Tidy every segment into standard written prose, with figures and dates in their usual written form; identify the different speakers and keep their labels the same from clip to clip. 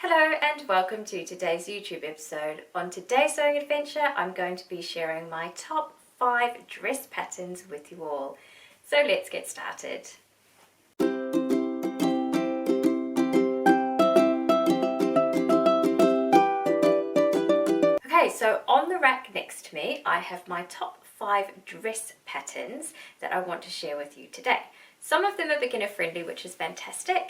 Speaker 1: Hello and welcome to today's YouTube episode. On today's sewing adventure, I'm going to be sharing my top 5 dress patterns with you all. So let's get started. Okay, so on the rack next to me, I have my top 5 dress patterns that I want to share with you today. Some of them are beginner friendly, which is fantastic.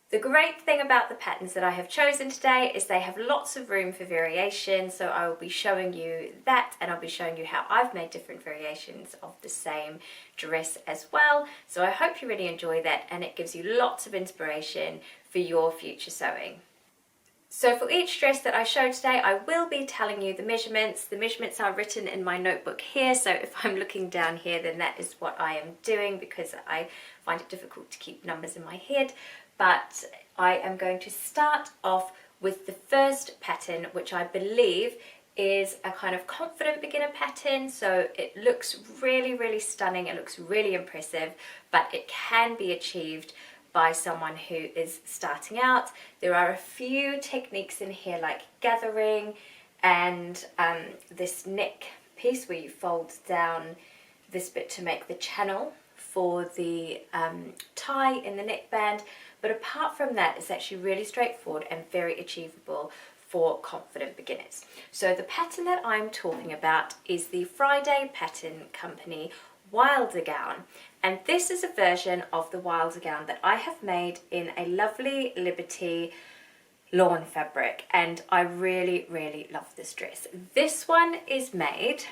Speaker 1: The great thing about the patterns that I have chosen today is they have lots of room for variation, so I will be showing you that, and I'll be showing you how I've made different variations of the same dress as well. So I hope you really enjoy that, and it gives you lots of inspiration for your future sewing. So for each dress that I show today, I will be telling you the measurements. The measurements are written in my notebook here, so if I'm looking down here, then that is what I am doing because I find it difficult to keep numbers in my head. But I am going to start off with the first pattern, which I believe is a kind of confident beginner pattern. So it looks really stunning, it looks really impressive, but it can be achieved by someone who is starting out. There are a few techniques in here like gathering and this neck piece where you fold down this bit to make the channel for the tie in the neckband. But apart from that, it's actually really straightforward and very achievable for confident beginners. So the pattern that I'm talking about is the Friday Pattern Company Wilder Gown, and this is a version of the Wilder Gown that I have made in a lovely Liberty lawn fabric, and I really love this dress. This one is made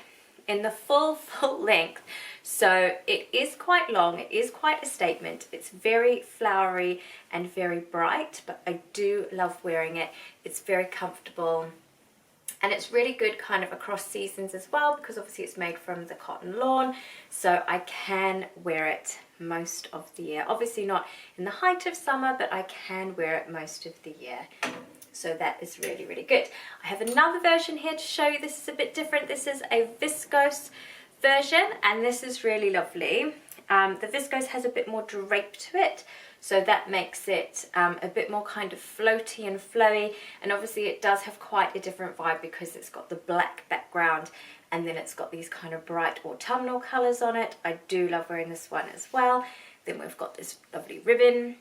Speaker 1: in the full length, so it is quite long, it is quite a statement. It's very flowery and very bright, but I do love wearing it. It's very comfortable, and it's really good kind of across seasons as well, because obviously it's made from the cotton lawn, so I can wear it most of the year. Obviously not in the height of summer, but I can wear it most of the year. So that is really good. I have another version here to show you. This is a bit different. This is a viscose version, and this is really lovely. The viscose has a bit more drape to it, so that makes it a bit more kind of floaty and flowy, and obviously it does have quite a different vibe because it's got the black background and then it's got these kind of bright autumnal colours on it. I do love wearing this one as well. Then we've got this lovely ribbon.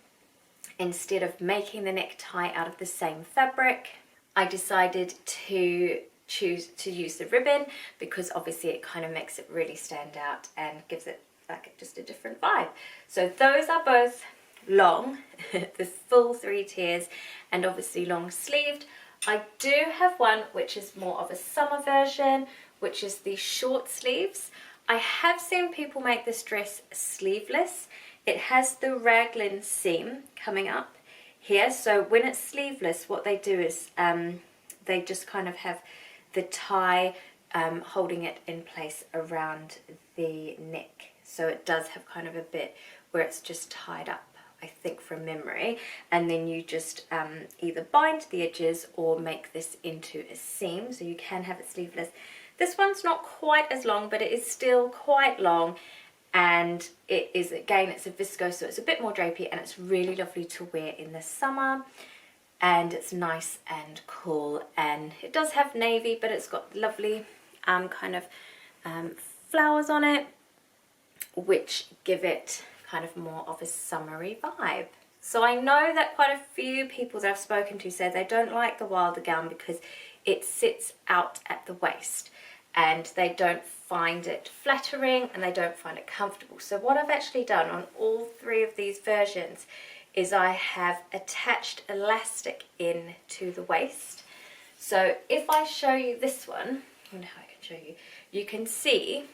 Speaker 1: Instead of making the necktie out of the same fabric, I decided to choose to use the ribbon because obviously it kind of makes it really stand out and gives it like just a different vibe. So those are both long, the full 3 tiers, and obviously long sleeved. I do have one which is more of a summer version, which is the short sleeves. I have seen people make this dress sleeveless. It has the raglan seam coming up here, so when it's sleeveless, what they do is they just kind of have the tie holding it in place around the neck. So it does have kind of a bit where it's just tied up, I think from memory, and then you just either bind the edges or make this into a seam, so you can have it sleeveless. This one's not quite as long, but it is still quite long. And it is, again, it's a viscose, so it's a bit more drapey, and it's really lovely to wear in the summer, and it's nice and cool. And it does have navy, but it's got lovely kind of flowers on it, which give it kind of more of a summery vibe. So I know that quite a few people that I've spoken to say they don't like the Wilder gown because it sits out at the waist, and they don't find it flattering and they don't find it comfortable. So what I've actually done on all 3 of these versions is I have attached elastic in to the waist. So if I show you this one, I don't know how I can show you, you can see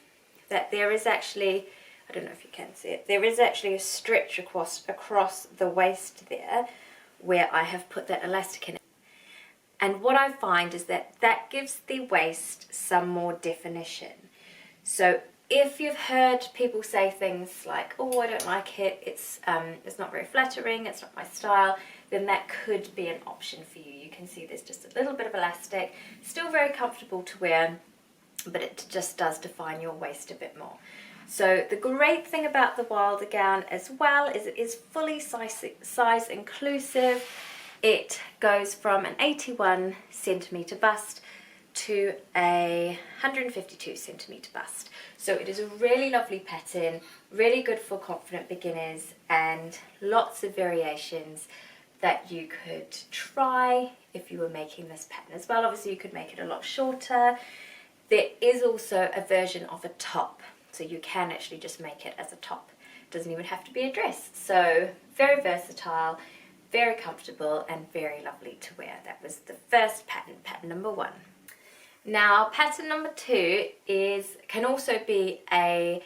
Speaker 1: that there is actually, I don't know if you can see it, there is actually a stretch across the waist there where I have put that elastic in. And what I find is that that gives the waist some more definition. So if you've heard people say things like, oh, I don't like it, it's not very flattering, it's not my style, then that could be an option for you. You can see there's just a little bit of elastic, still very comfortable to wear, but it just does define your waist a bit more. So the great thing about the Wilder gown as well is it is fully size inclusive. It goes from an 81 centimetre bust to a 152 centimetre bust. So it is a really lovely pattern, really good for confident beginners, and lots of variations that you could try if you were making this pattern as well. Obviously you could make it a lot shorter. There is also a version of a top, so you can actually just make it as a top. It doesn't even have to be a dress. So very versatile, very comfortable, and very lovely to wear. That was the first pattern, pattern number 1. Now pattern number 2 can also be a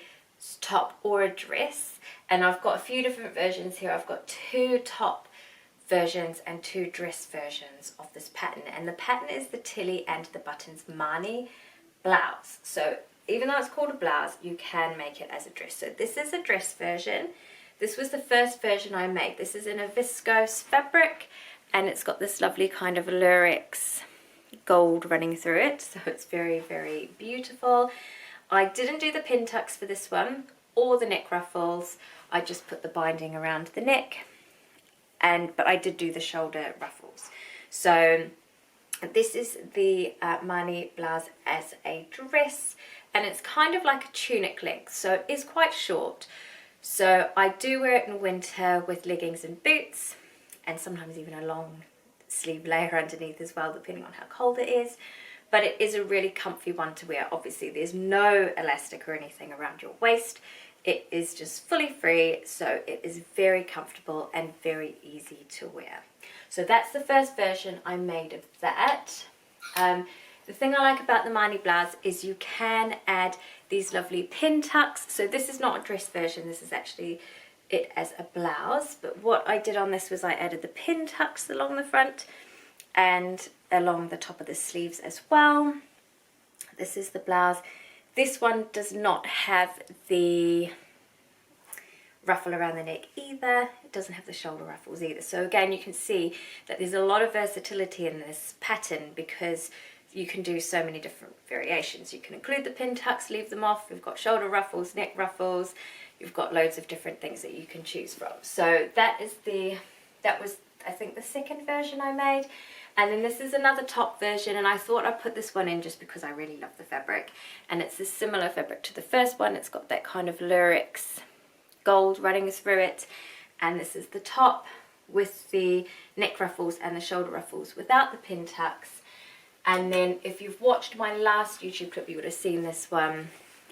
Speaker 1: top or a dress, and I've got a few different versions here. I've got 2 top versions and 2 dress versions of this pattern, and the pattern is the Tilly and the Buttons Mani blouse. So even though it's called a blouse, you can make it as a dress. So this is a dress version. This was the first version I made. This is in a viscose fabric, and it's got this lovely kind of lurex gold running through it, so it's very, very beautiful. I didn't do the pin tucks for this one or the neck ruffles. I just put the binding around the neck, but I did do the shoulder ruffles. So this is the Mani blouse as a dress, and it's kind of like a tunic length, so it is quite short. So I do wear it in winter with leggings and boots, and sometimes even a long sleeve layer underneath as well, depending on how cold it is. But it is a really comfy one to wear. Obviously there's no elastic or anything around your waist. It is just fully free, so it is very comfortable and very easy to wear. So that's the first version I made of that. The thing I like about the Mani blouse is you can add these lovely pin tucks. So this is not a dress version, this is actually it as a blouse, but what I did on this was I added the pin tucks along the front and along the top of the sleeves as well. This is the blouse. This one does not have the ruffle around the neck either. It doesn't have the shoulder ruffles either. So again, you can see that there's a lot of versatility in this pattern because you can do so many different variations. You can include the pin tucks, leave them off. We've got shoulder ruffles, neck ruffles. You've got loads of different things that you can choose from. So that was I think the second version I made. And then this is another top version, and I thought I'd put this one in just because I really love the fabric. And it's a similar fabric to the first one. It's got that kind of lurex gold running through it. And this is the top with the neck ruffles and the shoulder ruffles without the pin tucks. And then if you've watched my last YouTube clip, you would have seen this one.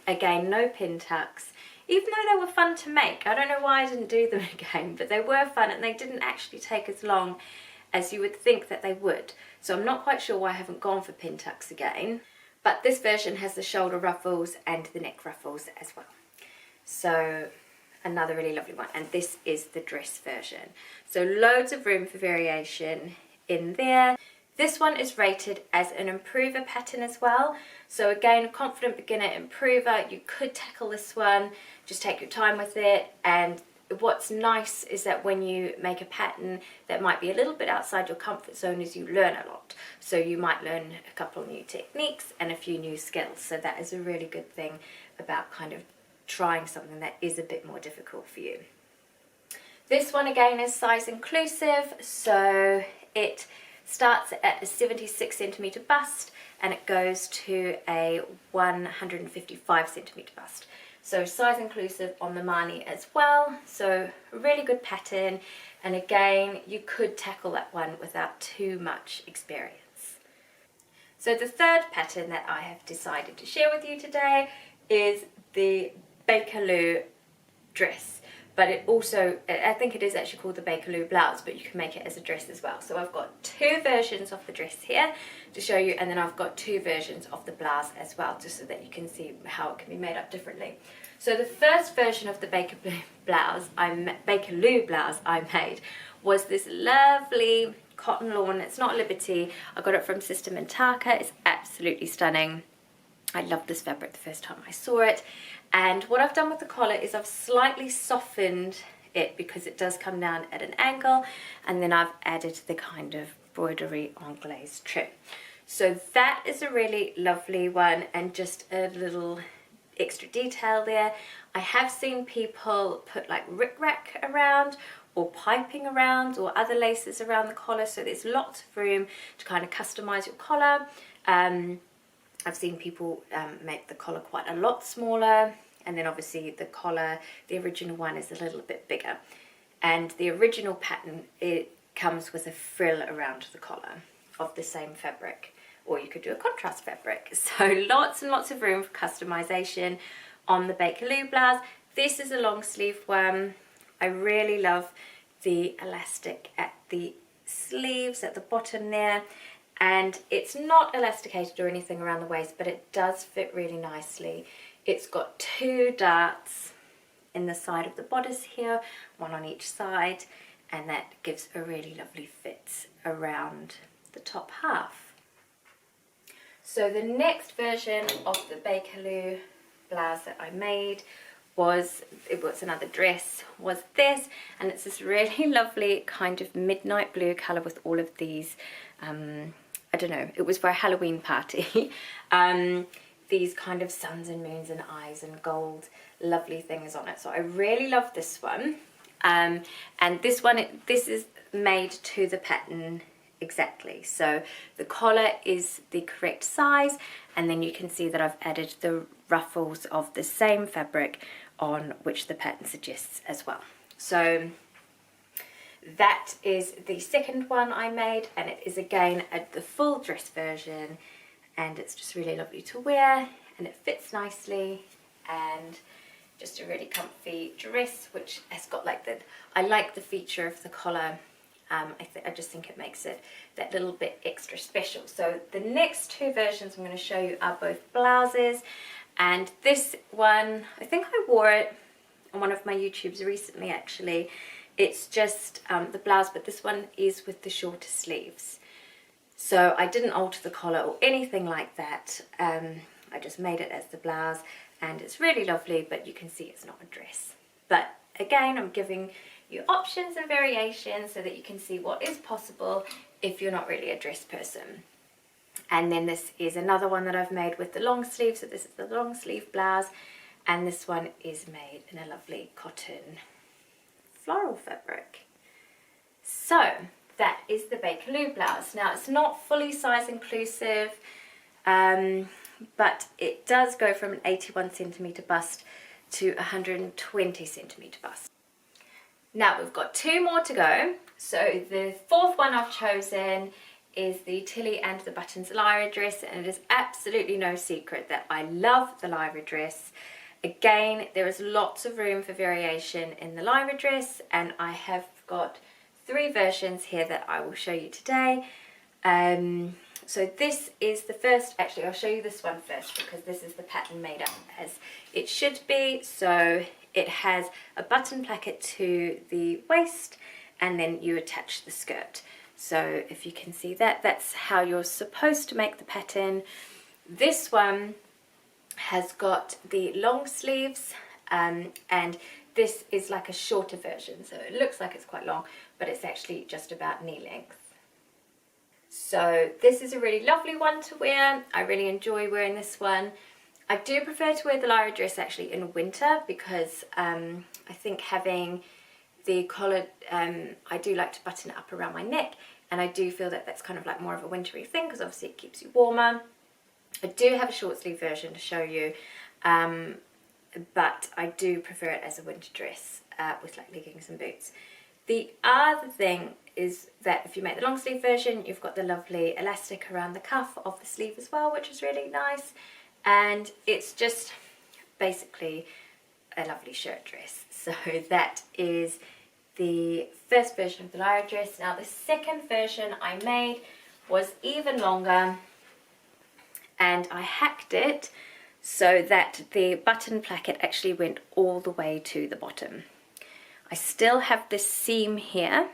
Speaker 1: Again, no pin tucks. Even though they were fun to make. I don't know why I didn't do them again, but they were fun and they didn't actually take as long as you would think that they would. So I'm not quite sure why I haven't gone for pin tucks again. But this version has the shoulder ruffles and the neck ruffles as well. So another really lovely one. And this is the dress version. So loads of room for variation in there. This one is rated as an improver pattern as well. So again, confident beginner improver, you could tackle this one, just take your time with it. And what's nice is that when you make a pattern that might be a little bit outside your comfort zone is you learn a lot. So you might learn a couple of new techniques and a few new skills. So that is a really good thing about kind of trying something that is a bit more difficult for you. This one again is size inclusive, so it starts at a 76 centimetre bust and it goes to a 155 centimetre bust. So size inclusive on the Mani as well. So a really good pattern, and again you could tackle that one without too much experience. So the third pattern that I have decided to share with you today is the Bakero dress. But it also, I think it is actually called the Bakero blouse, but you can make it as a dress as well. So I've got 2 versions of the dress here to show you, and then I've got 2 versions of the blouse as well, just so that you can see how it can be made up differently. So the first version of the Bakero blouse I made was this lovely cotton lawn. It's not Liberty. I got it from Sister Mintaka. It's absolutely stunning. I loved this fabric the first time I saw it. And what I've done with the collar is I've slightly softened it because it does come down at an angle, and then I've added the kind of broderie anglaise trim. So that is a really lovely one, and just a little extra detail there. I have seen people put like rickrack around, or piping around or other laces around the collar, so there's lots of room to kind of customize your collar. I've seen people make the collar quite a lot smaller, and then obviously the collar, the original one, is a little bit bigger, and the original pattern, it comes with a frill around the collar of the same fabric, or you could do a contrast fabric. So lots and lots of room for customization on the Bakero blouse. This is a long sleeve one. I really love the elastic at the sleeves at the bottom there, and it's not elasticated or anything around the waist, but it does fit really nicely. It's got 2 darts in the side of the bodice here, one on each side, and that gives a really lovely fit around the top half. So the next version of the Bakero blouse that I made was another dress, was this, and it's this really lovely kind of midnight blue colour with all of these, I don't know, it was for a Halloween party, these kind of suns and moons and eyes and gold lovely things on it. So I really love this one, and this one, this is made to the pattern exactly. So the collar is the correct size, and then you can see that I've added the ruffles of the same fabric on which the pattern suggests as well. So that is the second one I made, and it is again the full dress version, and it's just really lovely to wear, and it fits nicely, and just a really comfy dress which has got like the, I like the feature of the collar. I just think it makes it that little bit extra special. So the next 2 versions I'm going to show you are both blouses, and this one, I think I wore it on one of my YouTubes recently actually. It's just the blouse, but this one is with the shorter sleeves. So I didn't alter the collar or anything like that. I just made it as the blouse, and it's really lovely, but you can see it's not a dress. But again, I'm giving you options and variations so that you can see what is possible if you're not really a dress person. And then this is another one that I've made with the long sleeve. So this is the long sleeve blouse, and this one is made in a lovely cotton floral fabric. So that is the Bakero blouse. Now it's not fully size inclusive, but it does go from an 81 centimeter bust to 120 centimeter bust. Now we've got 2 more to go. So the 4th one I've chosen is the Tilly and the Buttons Lyra dress, and it is absolutely no secret that I love the Lyra dress. Again, there is lots of room for variation in the Lyra dress, and I have got 3 versions here that I will show you today. So this is the first, actually I'll show you this one first because this is the pattern made up as it should be. So it has a button placket to the waist, and then you attach the skirt. So if you can see that, that's how you're supposed to make the pattern. This one has got the long sleeves, and this is like a shorter version. So it looks like it's quite long, but it's actually just about knee length. So this is a really lovely one to wear. I really enjoy wearing this one. I do prefer to wear the Lyra dress actually in winter because I think having the collar, I do like to button it up around my neck, and I do feel that that's kind of like more of a wintry thing because obviously it keeps you warmer. I do have a short sleeve version to show you, but I do prefer it as a winter dress with like leggings and boots. The other thing is that if you make the long sleeve version, you've got the lovely elastic around the cuff of the sleeve as well, which is really nice, and it's just basically a lovely shirt dress. So that is the first version of the Lyra dress. Now the second version I made was even longer, and I hacked it so that the button placket actually went all the way to the bottom. I still have this seam here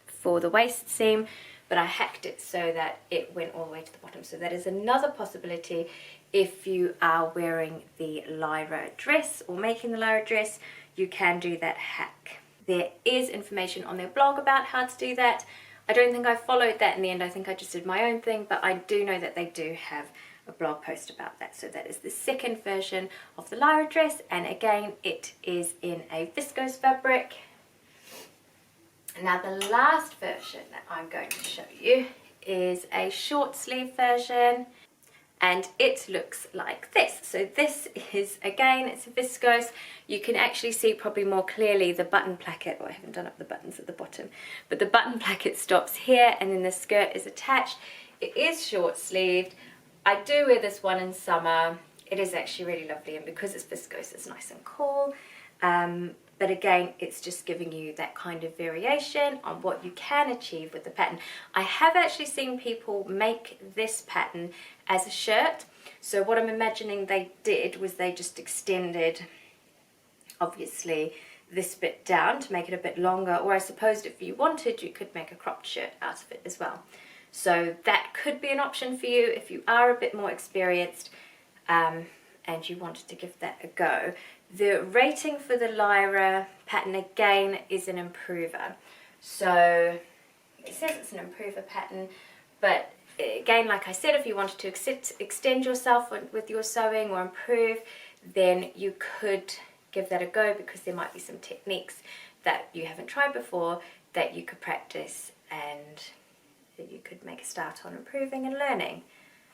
Speaker 1: for the waist seam, but I hacked it so that it went all the way to the bottom. So that is another possibility if you are wearing the Lyra dress or making the Lyra dress, you can do that hack. There is information on their blog about how to do that. I don't think I followed that in the end. I think I just did my own thing, but I do know that they do have a blog post about that. So that is the second version of the Lyra dress, and again it is in a viscose fabric, Now the last version that I'm going to show you is a short sleeve version, and it looks like this. So this is, again, it's a viscose. You can actually see probably more clearly the button placket. Oh, I haven't done up the buttons at the bottom, but the button placket stops here and then the skirt is attached. It is short sleeved. I do wear this one in summer. It is actually really lovely, and because it's viscose, it's nice and cool. But again, it's just giving you that kind of variation on what you can achieve with the pattern. I have actually seen people make this pattern as a shirt. So what I'm imagining they did was they just extended, obviously, this bit down to make it a bit longer, or I suppose if you wanted, you could make a cropped shirt out of it as well. So that could be an option for you if you are a bit more experienced and you wanted to give that a go. The rating for the Lyra pattern, again, is an improver. So it says it's an improver pattern, but again, like I said, if you wanted to extend yourself with your sewing or improve, then you could give that a go, because there might be some techniques that you haven't tried before that you could practice and that you could make a start on improving and learning.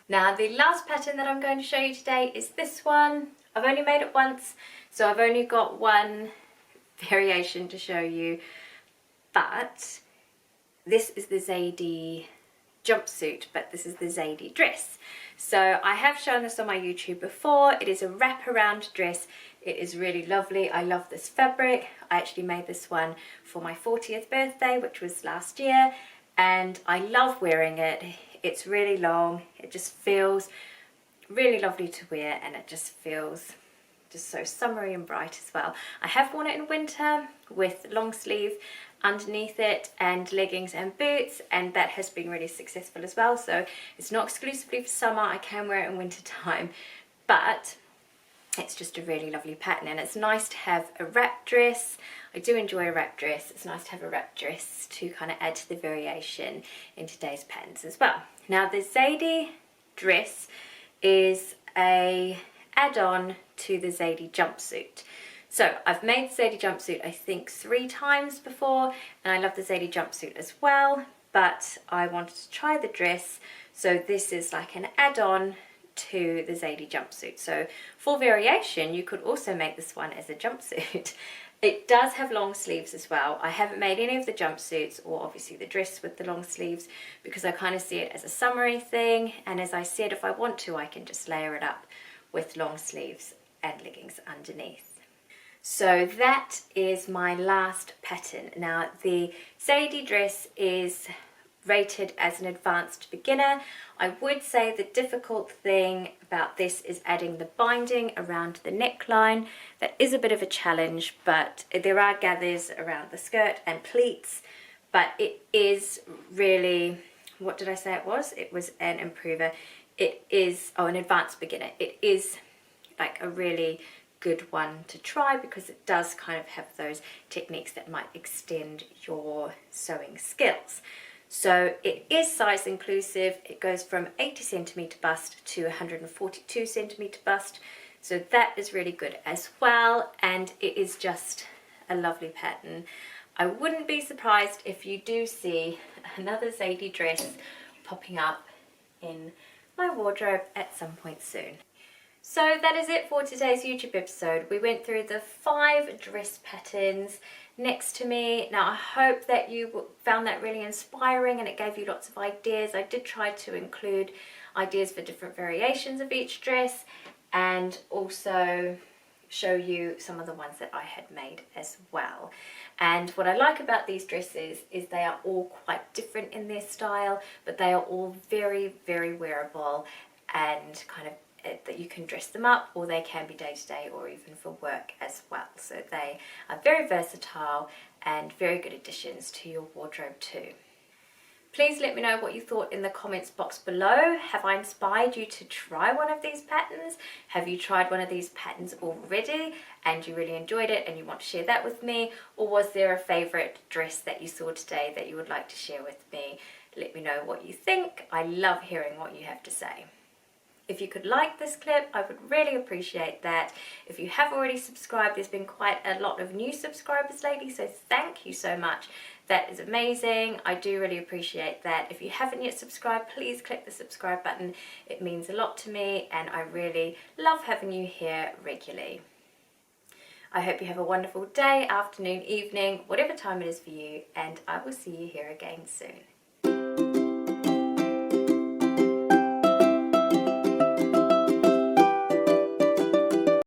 Speaker 1: Now the last pattern that I'm going to show you today is this one. I've only made it once, so I've only got one variation to show you, but this is the Zade jumpsuit, but this is the Zade dress. So I have shown this on my YouTube before. It is a wraparound dress. It is really lovely. I love this fabric. I actually made this one for my 40th birthday, which was last year, and I love wearing it. It's really long. It just feels really lovely to wear, and it just feels just so summery and bright as well. I have worn it in winter with long sleeve underneath it and leggings and boots, and that has been really successful as well. So it's not exclusively for summer. I can wear it in winter time, but it's just a really lovely pattern, and it's nice to have a wrap dress. I do enjoy a wrap dress. It's nice to have a wrap dress to kind of add to the variation in today's patterns as well. Now the Zade dress is a add-on to the Zade jumpsuit. So I've made the Zade jumpsuit I think 3 times before, and I love the Zade jumpsuit as well, but I wanted to try the dress, so this is like an add-on to the Zade jumpsuit. So for variation, you could also make this one as a jumpsuit. It does have long sleeves as well. I haven't made any of the jumpsuits or obviously the dress with the long sleeves, because I kind of see it as a summery thing, and as I said, if I want to, I can just layer it up with long sleeves and leggings underneath. So that is my last pattern. Now the Zade dress is rated as an advanced beginner. I would say the difficult thing about this is adding the binding around the neckline. That is a bit of a challenge, but there are gathers around the skirt and pleats, but it is really, what did I say it was? It was an improver. It is, an advanced beginner. It is like a really good one to try, because it does kind of have those techniques that might extend your sewing skills. So it is size inclusive. It goes from 80 centimeter bust to 142 centimeter bust. So that is really good as well. And it is just a lovely pattern. I wouldn't be surprised if you do see another Zade dress popping up in my wardrobe at some point soon. So that is it for today's YouTube episode. We went through the 5 dress patterns next to me. Now I hope that you found that really inspiring and it gave you lots of ideas. I did try to include ideas for different variations of each dress, and also show you some of the ones that I had made as well. And what I like about these dresses is they are all quite different in their style, but they are all very, very wearable, and kind of that you can dress them up, or they can be day to day or even for work as well. So they are very versatile and very good additions to your wardrobe too. Please let me know what you thought in the comments box below. Have I inspired you to try one of these patterns? Have you tried one of these patterns already and you really enjoyed it and you want to share that with me? Or was there a favourite dress that you saw today that you would like to share with me? Let me know what you think. I love hearing what you have to say. If you could like this clip, I would really appreciate that. If you have already subscribed, there's been quite a lot of new subscribers lately, so thank you so much. That is amazing. I do really appreciate that. If you haven't yet subscribed, please click the subscribe button. It means a lot to me and I really love having you here regularly. I hope you have a wonderful day, afternoon, evening, whatever time it is for you, and I will see you here again soon.